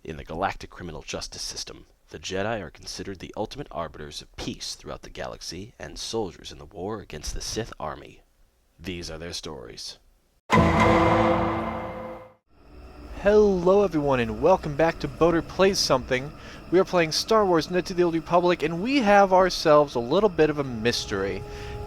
In the galactic criminal justice system, the Jedi are considered the ultimate arbiters of peace throughout the galaxy and soldiers in the war against the Sith army. These are their stories. Hello everyone and welcome back to KotOR Plays Something. We are playing Star Wars Knights of the Old Republic and we have ourselves a little bit of a mystery.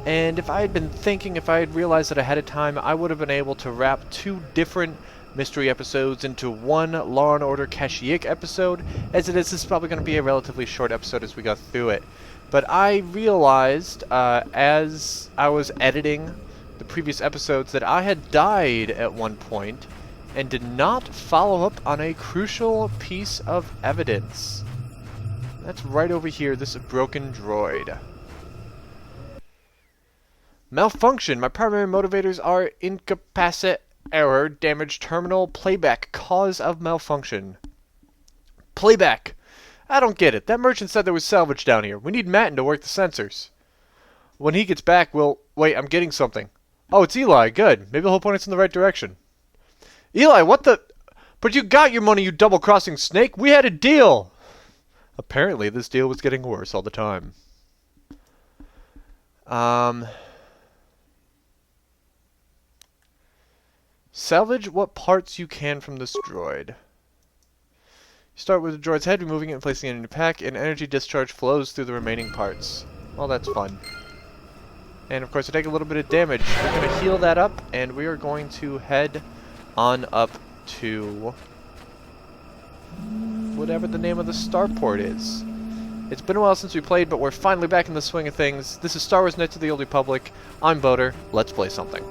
And if I had been thinking, if I had realized it ahead of time, I would have been able to wrap two different mystery episodes into one Law & Order Kashyyyk episode. As it is, this is probably going to be a relatively short episode as we go through it. But I realized as I was editing the previous episodes that I had died at one point and did not follow up on a crucial piece of evidence. That's right over here, this broken droid. Malfunction. My primary motivators are incapacit, error, damage, terminal, playback, cause of malfunction. Playback. I don't get it. That merchant said there was salvage down here. We need Matin to work the sensors. When he gets back, we'll... Wait, I'm getting something. Oh, it's Eli. Good. Maybe he'll point us in the right direction. Eli, what the... But you got your money, you double-crossing snake! We had a deal! Apparently, this deal was getting worse all the time. Salvage what parts you can from this droid. You start with the droid's head, removing it and placing it in your pack, and energy discharge flows through the remaining parts. Well, that's fun. And, of course, I take a little bit of damage. We're going to heal that up, and we are going to head on up to whatever the name of the starport is. It's been a while since we played, but we're finally back in the swing of things. This is Star Wars Knights of the Old Republic. I'm KotOR. Let's play something.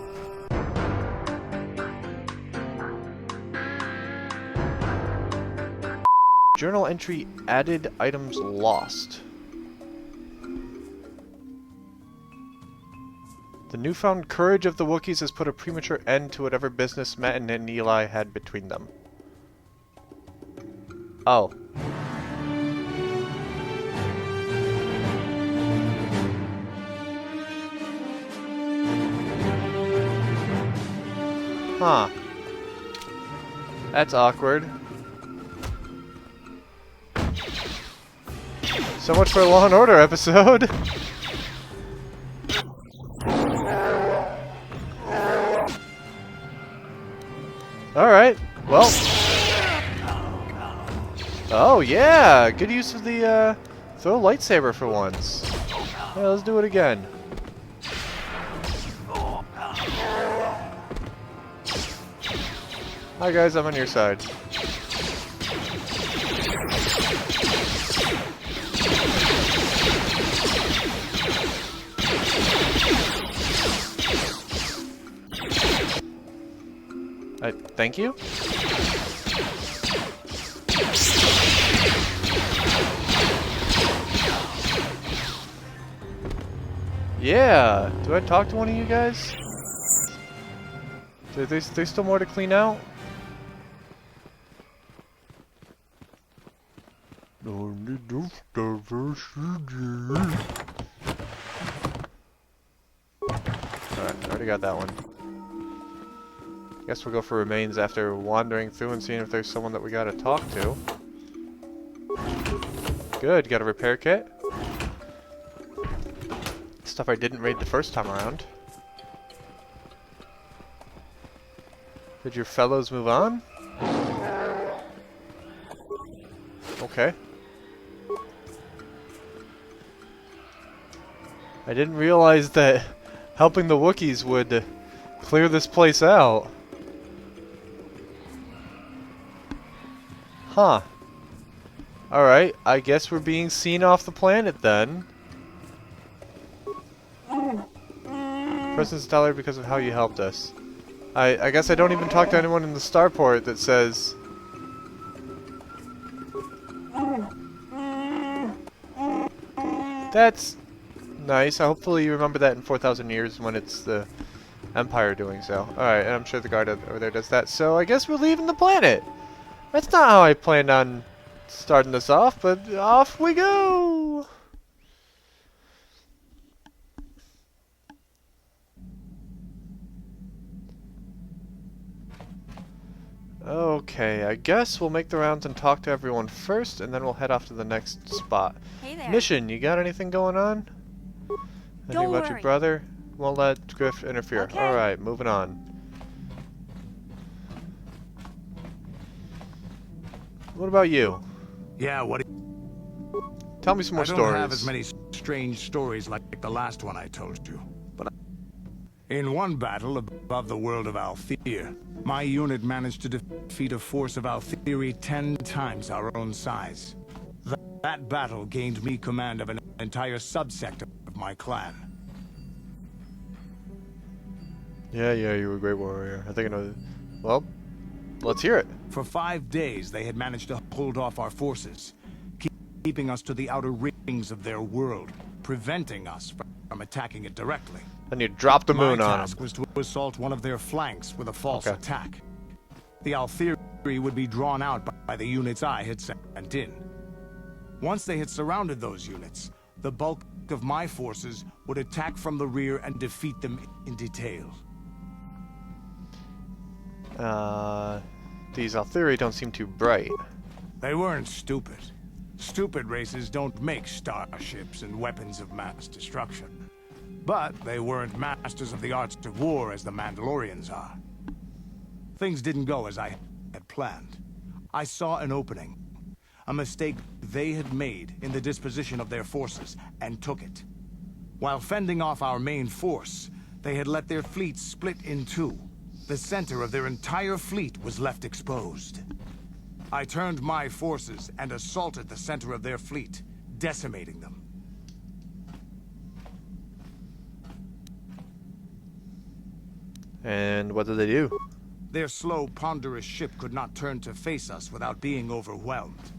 Journal entry added items lost. The newfound courage of the Wookiees has put a premature end to whatever business Matin and Eli had between them. Oh. Huh. That's awkward. So much for a Law & Order episode! Alright, well. Oh, yeah! Good use of the, throw a lightsaber for once. Yeah, let's do it again. Hi guys, I'm on your side. Thank you? Yeah! Do I talk to one of you guys? There's still more to clean out? Alright, already got that one. Guess we'll go for remains after wandering through and seeing if there's someone that we gotta talk to. Good, got a repair kit. Stuff I didn't raid the first time around. Did your fellows move on? Okay. I didn't realize that helping the Wookiees would clear this place out. Huh. Alright, I guess we're being seen off the planet then. Presence tolerated because of how you helped us. I guess I don't even talk to anyone in the starport that says... That's nice. Hopefully you remember that in 4,000 years when it's the Empire doing so. Alright, and I'm sure the guard over there does that. So I guess we're leaving the planet. That's not how I planned on starting this off, but off we go! Okay, I guess we'll make the rounds and talk to everyone first, and then we'll head off to the next spot. Hey there. Mission, you got anything going on? Anything Don't about your worry. brother? Won't let Griff interfere. Okay. Alright, moving on. What about you? Yeah, what? Tell me some more I don't stories. have as many strange stories like the last one I told you. But in one battle above the world of Althir, my unit managed to defeat a force of Althiri 10 times our own size. That battle gained me command of an entire subsect of my clan. Yeah, you were a great warrior. I think I know. Well, let's hear it. For 5 days, they had managed to hold off our forces, keeping us to the outer rings of their world, preventing us from attacking it directly. Then you drop the moon My on task him. was to assault one of their flanks with a false Okay. attack. The Althiri would be drawn out by the units I had sent in. Once they had surrounded those units, the bulk of my forces would attack from the rear and defeat them in detail. These Althiri don't seem too bright. They weren't stupid. Stupid races don't make starships and weapons of mass destruction. But they weren't masters of the arts of war as the Mandalorians are. Things didn't go as I had planned. I saw an opening. A mistake they had made in the disposition of their forces, and took it. While fending off our main force, they had let their fleet split in two. The center of their entire fleet was left exposed. I turned my forces and assaulted the center of their fleet, decimating them. And what did they do? Their slow, ponderous ship could not turn to face us without being overwhelmed.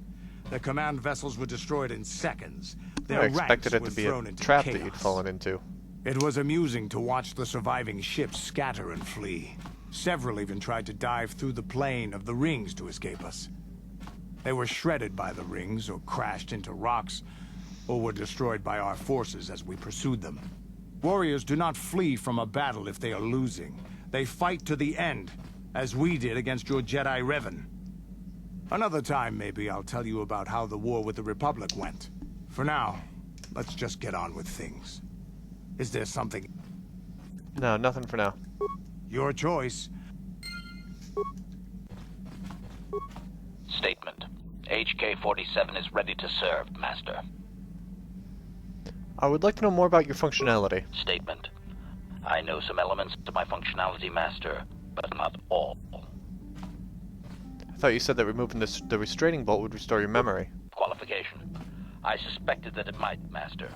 The command vessels were destroyed in seconds. Their I expected ranks it were to be a thrown into trap chaos. that you'd fallen into. It was amusing to watch the surviving ships scatter and flee. Several even tried to dive through the plane of the rings to escape us. They were shredded by the rings, or crashed into rocks, or were destroyed by our forces as we pursued them. Warriors do not flee from a battle if they are losing. They fight to the end, as we did against your Jedi Revan. Another time, maybe, I'll tell you about how the war with the Republic went. For now, let's just get on with things. Is there something? No, nothing for now. Your choice. Statement. HK-47 is ready to serve, Master. I would like to know more about your functionality. Statement. I know some elements to my functionality, Master, but not all. I thought you said that removing the restraining bolt would restore your memory. Qualification. I suspected that it might, Master.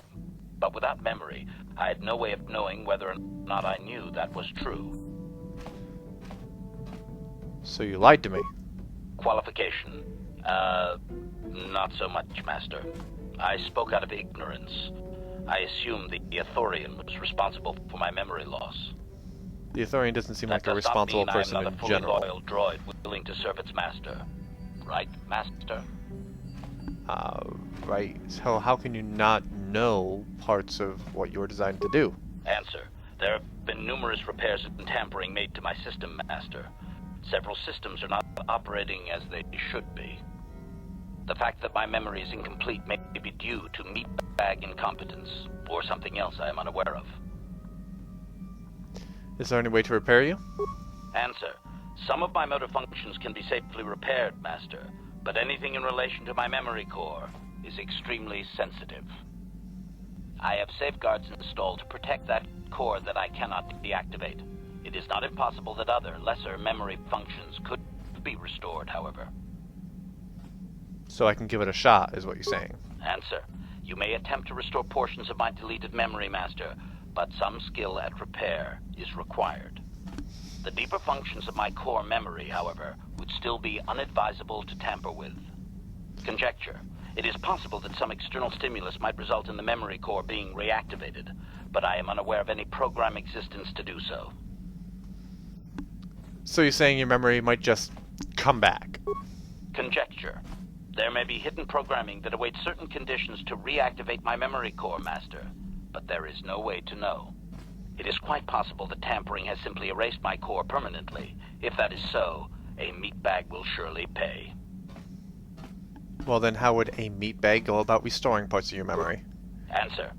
But without memory, I had no way of knowing whether or not I knew that was true. So you lied to me. Qualification. Not so much, Master. I spoke out of ignorance. I assumed the Ithorian was responsible for my memory loss. The Ithorian doesn't seem like That a does not responsible mean person I'm in not a fully general. loyal droid willing to serve its master. Right, Master? Right. So how can you not know parts of what you're designed to do? Answer. There have been numerous repairs and tampering made to my system, Master. Several systems are not operating as they should be. The fact that my memory is incomplete may be due to meatbag incompetence, or something else I am unaware of. Is there any way to repair you? Answer. Some of my motor functions can be safely repaired, Master, but anything in relation to my memory core is extremely sensitive. I have safeguards installed to protect that core that I cannot deactivate. It is not impossible that other, lesser memory functions could be restored, however. So I can give it a shot, is what you're saying. Answer. You may attempt to restore portions of my deleted memory, Master, but some skill at repair is required. The deeper functions of my core memory, however, would still be unadvisable to tamper with. Conjecture. It is possible that some external stimulus might result in the memory core being reactivated, but I am unaware of any program existence to do so. So you're saying your memory might just come back? Conjecture. There may be hidden programming that awaits certain conditions to reactivate my memory core, Master, but there is no way to know. It is quite possible that tampering has simply erased my core permanently. If that is so, a meat bag will surely pay. Well then, how would a meat bag go about restoring parts of your memory? Answer.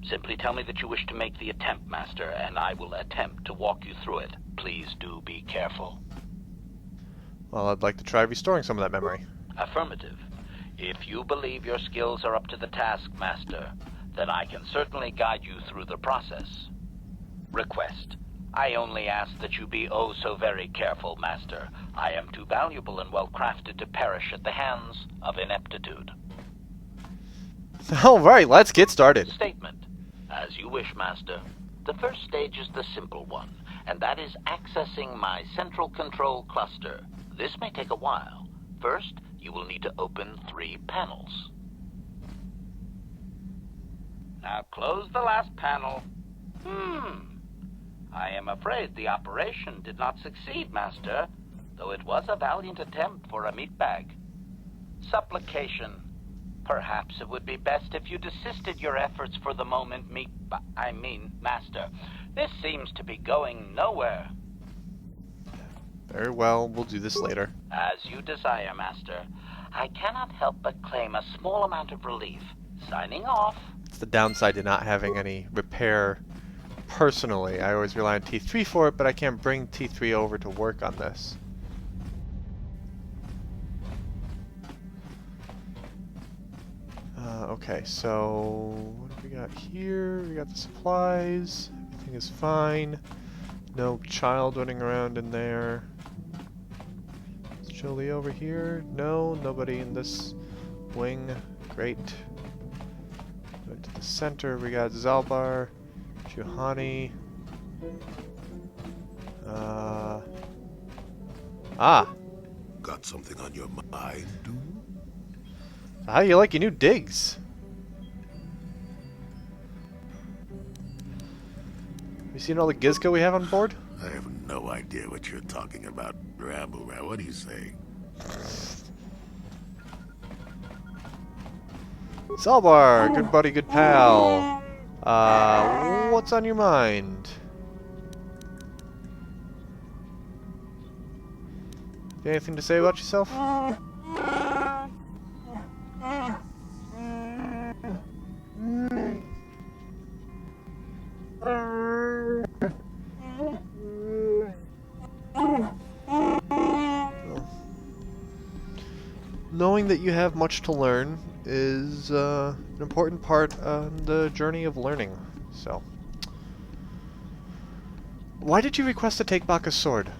Simply tell me that you wish to make the attempt, Master, and I will attempt to walk you through it. Please do be careful. Well, I'd like to try restoring some of that memory. Affirmative. If you believe your skills are up to the task, Master, then I can certainly guide you through the process. Request. I only ask that you be oh so very careful, Master. I am too valuable and well-crafted to perish at the hands of ineptitude. Alright, let's get started. Statement. As you wish, Master. The first stage is the simple one, and that is accessing my central control cluster. This may take a while. First, you will need to open 3 panels. Now close the last panel. I am afraid the operation did not succeed, Master, though it was a valiant attempt for a meat bag. Supplication. Perhaps it would be best if you desisted your efforts for the moment, Master. This seems to be going nowhere. Very well, we'll do this later. As you desire, Master. I cannot help but claim a small amount of relief. Signing off. It's the downside to not having any repair personally. I always rely on T3 for it, but I can't bring T3 over to work on this. Okay, so what have we got here? We got the supplies. Everything is fine. No child running around in there. Is Jolie over here? No, nobody in this wing. Great. Go to the center. We got Zalbar, Juhani. Got something on your mind? How you like your new digs? You seen all the Gizco we have on board? I have no idea what you're talking about, Rambo. What are you saying? Zalbar, good buddy, good pal. What's on your mind? Anything to say about yourself? Knowing that you have much to learn is an important part on the journey of learning. So, why did you request to take Baka's sword?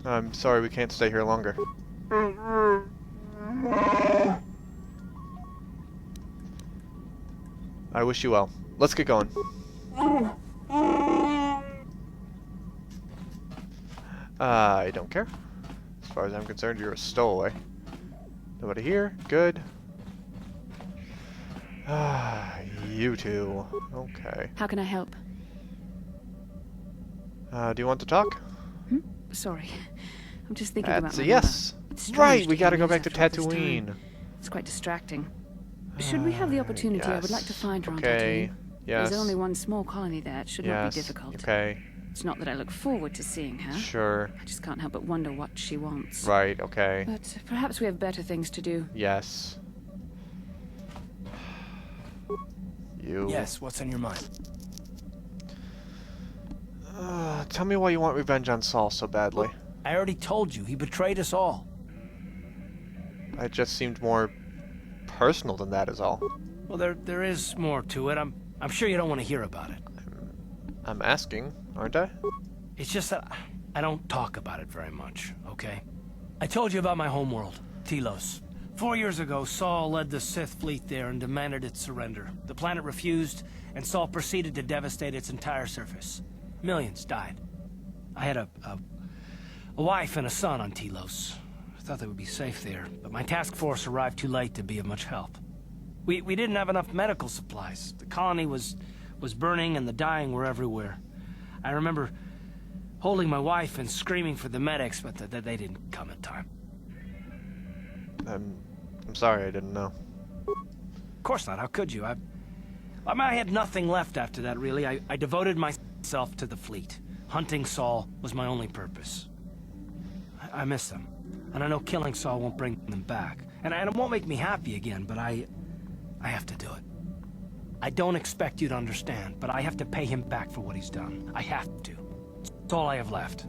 I'm sorry, we can't stay here longer. I wish you well. Let's get going. I don't care. As far as I'm concerned, you're a stowaway. Nobody here? Good. You two. Okay. How can I help? Do you want to talk? Sorry. I'm just thinking about That's my a yes. mother. It's Right, strange we to gotta hear go news back to after all this time. Tatooine. It's quite distracting. Should we have the opportunity, I would like to find her on Okay. Tatooine. Yes. There's only one small colony there. It should not Yes. be difficult. Okay. It's not that I look forward to seeing her. Sure. I just can't help but wonder what she wants. Right, okay. But perhaps we have better things to do. Yes. You. Yes, what's on your mind? Tell me why you want revenge on Saul so badly. I already told you, he betrayed us all. It just seemed more personal than that is all. Well, there is more to it. I'm sure you don't want to hear about it. I'm asking, aren't I? It's just that I don't talk about it very much, okay? I told you about my homeworld, Telos. 4 years ago, Saul led the Sith fleet there and demanded its surrender. The planet refused, and Saul proceeded to devastate its entire surface. Millions died. I had a wife and a son on Telos. I thought they would be safe there, but my task force arrived too late to be of much help. We didn't have enough medical supplies. The colony was burning and the dying were everywhere. I remember holding my wife and screaming for the medics, but they didn't come in time. I'm sorry, I didn't know. Of course not. How could you? I had nothing left after that, really. I devoted myself to the fleet. Hunting Saul was my only purpose. I miss them. And I know killing Saul won't bring them back. And it won't make me happy again, but I have to do it. I don't expect you to understand, but I have to pay him back for what he's done. I have to. It's all I have left.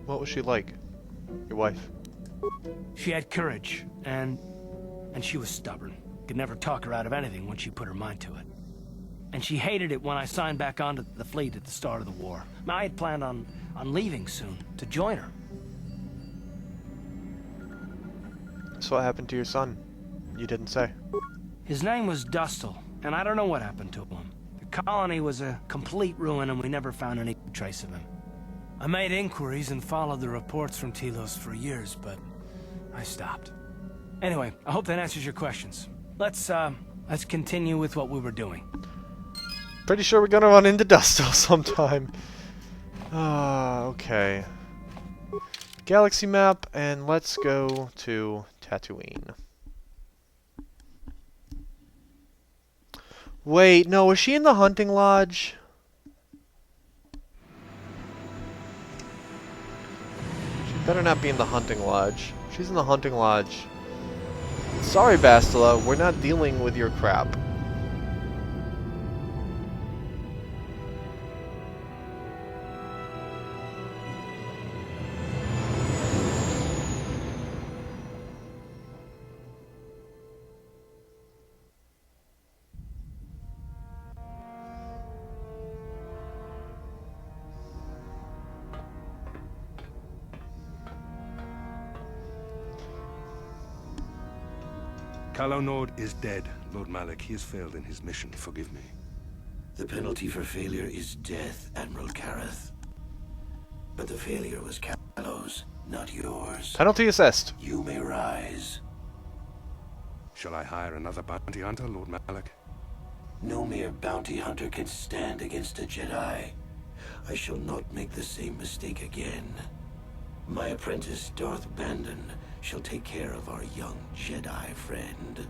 What was she like? Your wife? She had courage, and she was stubborn. Could never talk her out of anything once she put her mind to it. And she hated it when I signed back onto the fleet at the start of the war. I had planned on leaving soon, to join her. So what happened to your son? You didn't say. His name was Stoyle, and I don't know what happened to him. The colony was a complete ruin, and we never found any trace of him. I made inquiries and followed the reports from Telos for years, but I stopped. Anyway, I hope that answers your questions. Let's continue with what we were doing. Pretty sure we're gonna run into Stoyle sometime. Okay. Galaxy map, and let's go to Tatooine. Wait, no, was she in the hunting lodge? She better not be in the hunting lodge. If she's in the hunting lodge. Sorry, Bastila, we're not dealing with your crap. KotOR is dead, Lord Malak. He has failed in his mission. Forgive me. The penalty for failure is death, Admiral Kareth. But the failure was Kalos, not yours. Penalty assessed. You may rise. Shall I hire another bounty hunter, Lord Malak? No mere bounty hunter can stand against a Jedi. I shall not make the same mistake again. My apprentice, Darth Bandon, shall take care of our young Jedi friend.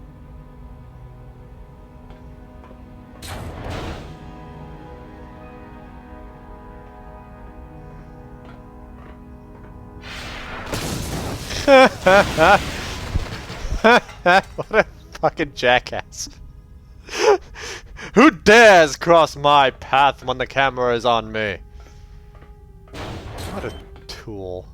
What a fucking jackass. Who dares cross my path when the camera is on me? What a tool.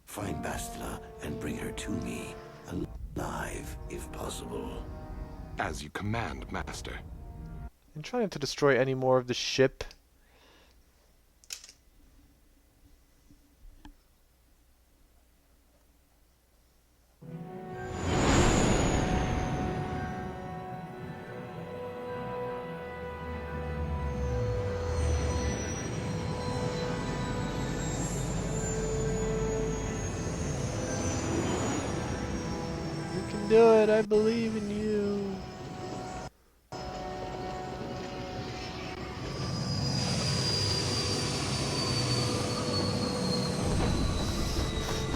Find Bastila and bring her to me, alive, if possible. As you command, Master. I'm trying to destroy any more of the ship. Do it, I believe in you.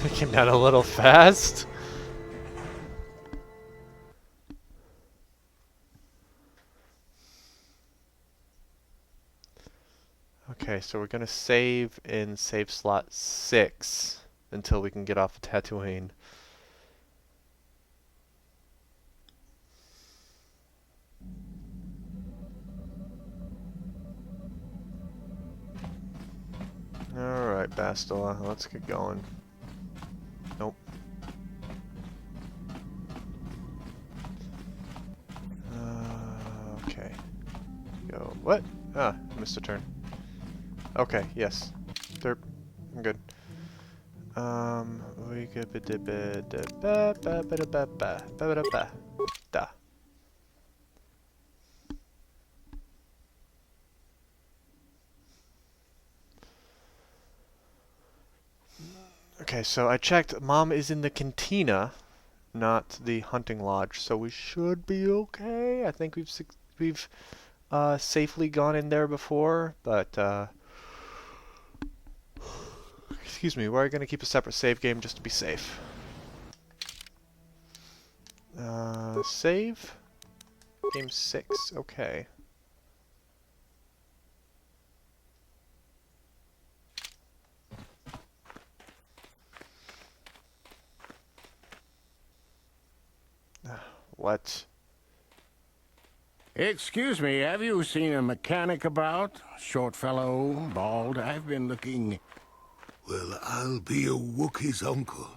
I came down a little fast. Okay, so we're gonna save in save slot 6 until we can get off of Tatooine. Alright, Bastila, let's get going. Nope. Okay. Go. What? Ah, missed a turn. Okay, yes. Derp. I'm good. We could da. Okay, so I checked. Mom is in the cantina, not the hunting lodge, so we should be okay. I think we've safely gone in there before, but excuse me, we're gonna keep a separate save game just to be safe. Save? Game 6, okay. What? Excuse me, have you seen a mechanic about? Short fellow, bald. I've been looking... Well, I'll be a Wookiee's uncle.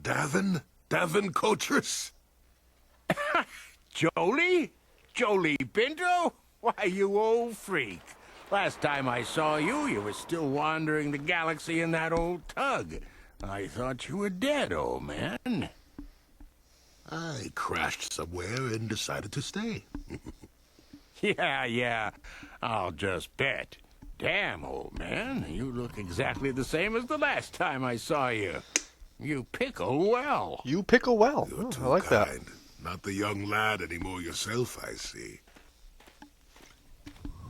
Davin? Davin Coatress? Jolie? Jolie Pinto? Why, you old freak. Last time I saw you, you were still wandering the galaxy in that old tug. I thought you were dead, old man. I crashed somewhere and decided to stay. Yeah, I'll just bet. Damn, old man, you look exactly the same as the last time I saw you. You pickle well. You pickle well. You're Oh, too I like kind. Not the young lad anymore yourself, I see.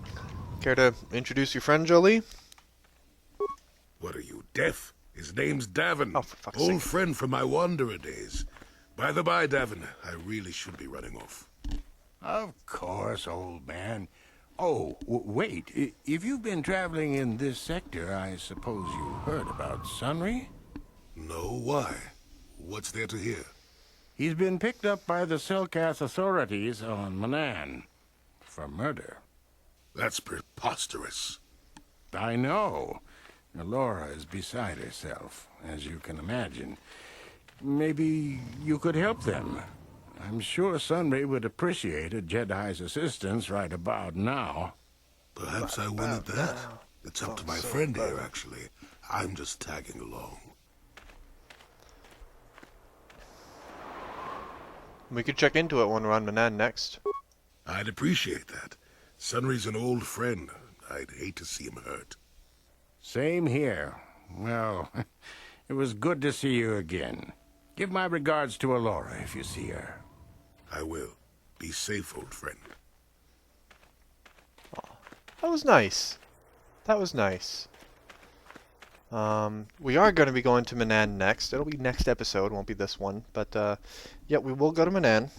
that. Care to introduce your friend, Jolie? What are you, deaf? His name's Davin. Oh, for fuck's Old sake. friend from my wanderer days. By the by, Davin, I really should be running off. Of course, old man. Oh, wait. If you've been traveling in this sector, I suppose you heard about Sunry? No, why? What's there to hear? He's been picked up by the Selkath authorities on Manan for murder. That's preposterous. I know. Laura is beside herself, as you can imagine. Maybe you could help them. I'm sure Sunray would appreciate a Jedi's assistance right about now. Perhaps I will at that. It's up to my friend here, actually. I'm just tagging along. We could check into it when we're on Manan next. I'd appreciate that. Sunry's an old friend. I'd hate to see him hurt. Same here. Well, it was good to see you again. Give my regards to Alora if you see her. I will. Be safe, old friend. That was nice. That was nice. We are going to be going to Manan next. It'll be next episode, won't be this one. But, yeah, we will go to Manan.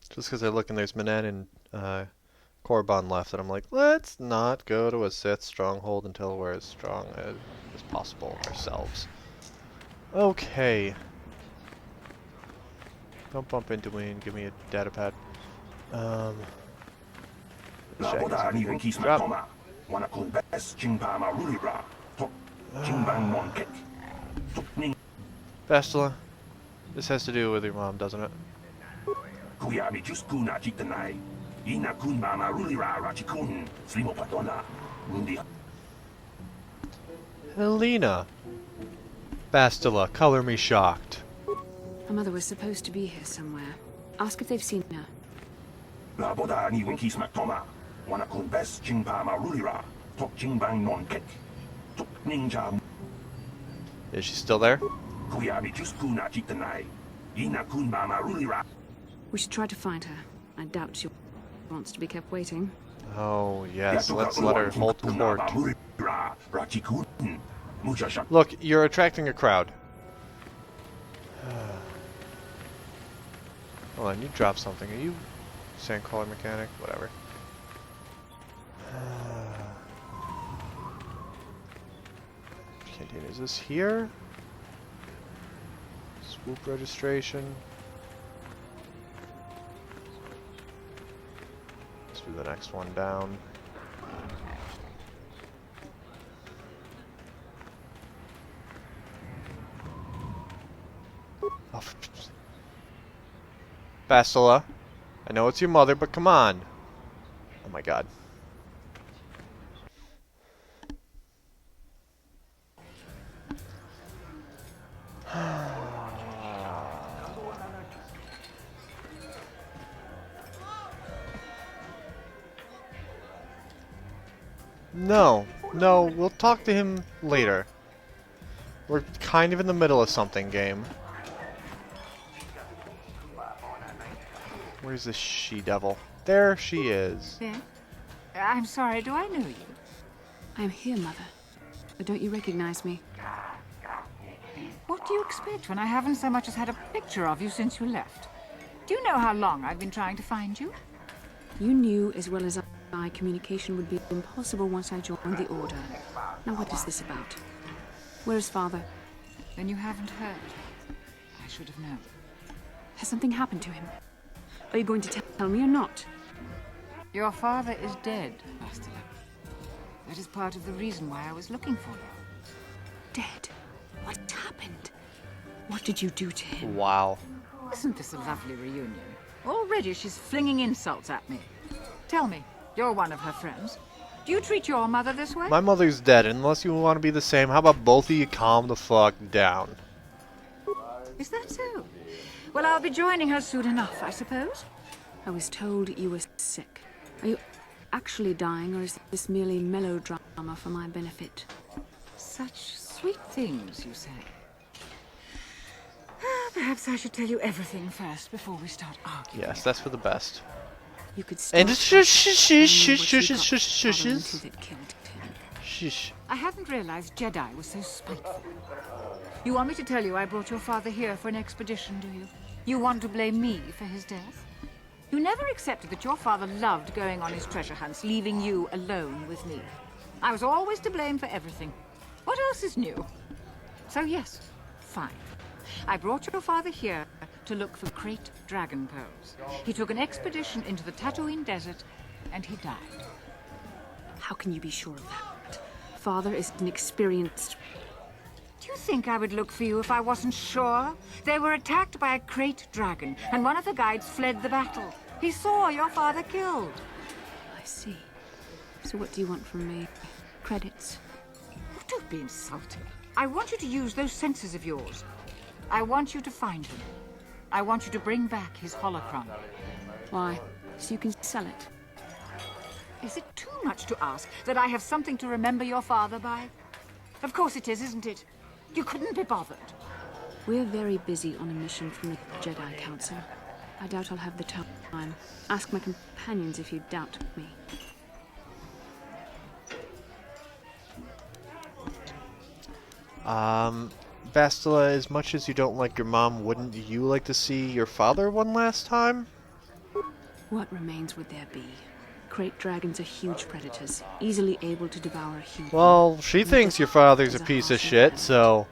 Just because I look and there's Manan and Korriban left, and I'm like, let's not go to a Sith stronghold until we're as strong as possible ourselves. Okay. Don't bump into me and give me a data pad. Drop. Bastila, this has to do with your mom, doesn't it? Helena. Bastila, color me shocked. Her mother was supposed to be here somewhere. Ask if they've seen her. Is she still there? We should try to find her. I doubt she wants to be kept waiting. Oh, yes, let's let her hold court. Look, you're attracting a crowd. Hold on, you dropped something. Are you Sandcrawler mechanic? Whatever. Canteen, is this here? Swoop registration. Let's do the next one down. Oh, Bastila, I know it's your mother, but come on. Oh my god. No, we'll talk to him later. We're kind of in the middle of something, game. Where's this she-devil? There she is. Ben? I'm sorry, do I know you? I am here, Mother. But don't you recognize me? What do you expect when I haven't so much as had a picture of you since you left? Do you know how long I've been trying to find you? You knew as well as I communication would be impossible once I joined the Order. Now what is this about? Where is Father? Then you haven't heard. I should have known. Has something happened to him? Are you going to tell me or not? Your father is dead, Bastila. That is part of the reason why I was looking for you. Dead? What happened? What did you do to him? Wow. Isn't this a lovely reunion? Already she's flinging insults at me. Tell me, you're one of her friends. Do you treat your mother this way? My mother's dead. Unless you want to be the same, how about both of you calm the fuck down? Is that so? Well, I'll be joining her soon enough, I suppose. I was told you were sick. Are you actually dying, or is this merely melodrama for my benefit? Such sweet things, you say. Perhaps I should tell you everything first before we start arguing. Yes, that's for the best. You could start And I hadn't realized Jedi was so spiteful. You want me to tell you I brought your father here for an expedition, do you? You want to blame me for his death? You never accepted that your father loved going on his treasure hunts, leaving you alone with me. I was always to blame for everything. What else is new? So yes, fine. I brought your father here to look for great dragon pearls. He took an expedition into the Tatooine desert, and he died. How can you be sure of that? Father is an experienced... Do you think I would look for you if I wasn't sure? They were attacked by a great dragon, and one of the guides fled the battle. He saw your father killed. I see. So what do you want from me? Credits? Oh, don't be insulting. I want you to use those senses of yours. I want you to find him. I want you to bring back his holocron. Why? So you can sell it? Is it too much to ask that I have something to remember your father by? Of course it is, isn't it? You couldn't be bothered. We're very busy on a mission from the Jedi Council. I doubt I'll have the time. Ask my companions if you doubt me. Bastila, as much as you don't like your mom, wouldn't you like to see your father one last time? What remains would there be? Great dragons are huge predators, easily able to devour a human. Well, she thinks your father's a piece of shit, so...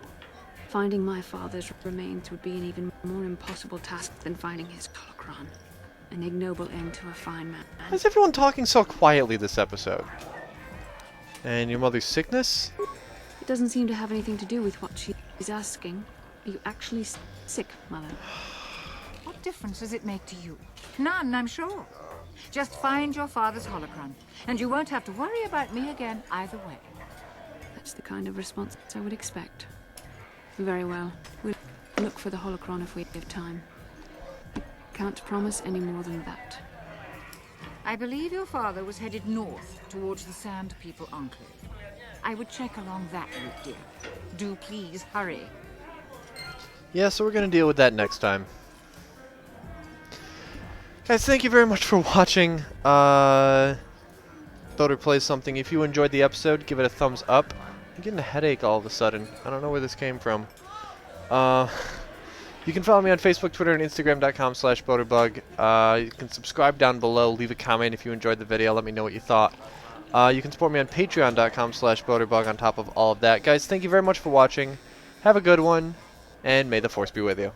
Finding my father's remains would be an even more impossible task than finding his holocron. An ignoble end to a fine man. Why is everyone talking so quietly this episode? And your mother's sickness? It doesn't seem to have anything to do with what she's asking. Are you actually sick, Mother? What difference does it make to you? None, I'm sure. Just find your father's holocron, and you won't have to worry about me again either way. That's the kind of response I would expect. Very well. We'll look for the holocron if we have time. I can't promise any more than that. I believe your father was headed north towards the Sand People Enclave. I would check along that route, dear. Do please hurry. Yeah, so we're going to deal with that next time. Guys, thank you very much for watching. KotOR Plays Something. If you enjoyed the episode, give it a thumbs up. I'm getting a headache all of a sudden. I don't know where this came from. You can follow me on Facebook, Twitter, and Instagram.com/BoaterBug. You can subscribe down below. Leave a comment if you enjoyed the video. Let me know what you thought. You can support me on Patreon.com/BoaterBug on top of all of that. Guys, thank you very much for watching. Have a good one, and may the Force be with you.